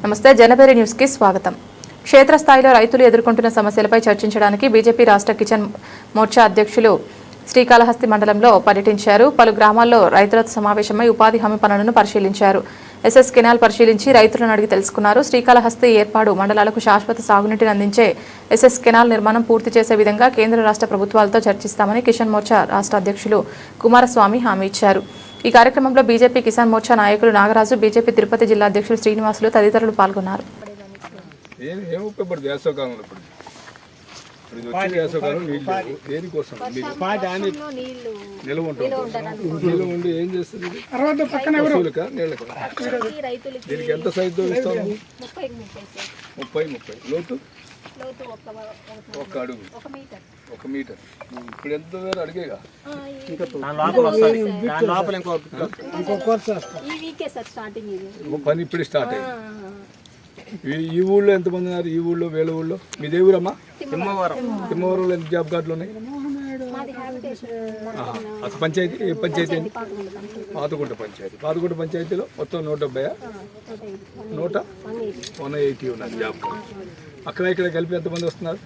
నమస్తే జనబేరి న్యూస్ కి స్వాగతం. క్షేత్రస్థాయిలో రైతులు ఎదుర్కొంటున్న సమస్యలపై చర్చించడానికి బీజేపీ రాష్ట్ర కిసాన్ మోర్చా అధ్యక్షులు శ్రీకాళహస్తి మండలంలో పర్యటించారు. పలు గ్రామాల్లో రైతులతో సమావేశమై ఉపాధి హామీ పనులను పరిశీలించారు. ఎస్ఎస్ కెనాల్ పరిశీలించి రైతులను అడిగి తెలుసుకున్నారు. శ్రీకాళహస్తి ఏర్పాటు మండలాలకు శాశ్వత సాగునీటిని అందించే ఎస్ఎస్ కెనాల్ నిర్మాణం పూర్తి చేసే విధంగా కేంద్ర రాష్ట్ర ప్రభుత్వాలతో చర్చిస్తామని కిసాన్ మోర్చా రాష్ట్ర అధ్యక్షులు కుమారస్వామి హామీ ఇచ్చారు. ఈ కార్యక్రమంలో బీజేపీ కిసాన్ మోర్చా నాయకులు నాగరాజు, బీజేపీ తిరుపతి జిల్లా అధ్యక్షులు శ్రీనివాసులు తదితరులు పాల్గొన్నారు. ఒక అడుగు 1 మీటర్. ఇప్పుడు ఎంత అడిగేగా పని ఇప్పుడు స్టార్ట్ అయ్యింది. ఈ ఊళ్ళో ఎంతమంది ఉన్నారు? ఈ ఊళ్ళో వేల ఊళ్ళో మీదే ఊరమ్మా? తిమ్మవరంలో ఎంత జాబ్ కార్డులు ఉన్నాయి? అసలు పంచాయతీ ఏ పంచాయతీ అండి? పాతగుంట పంచాయతీ. పాతగుంట పంచాయతీలో మొత్తం 180 ఉన్నారు జాబ్ కార్డు. అక్కడ ఇక్కడ కలిపి ఎంతమంది వస్తున్నారు?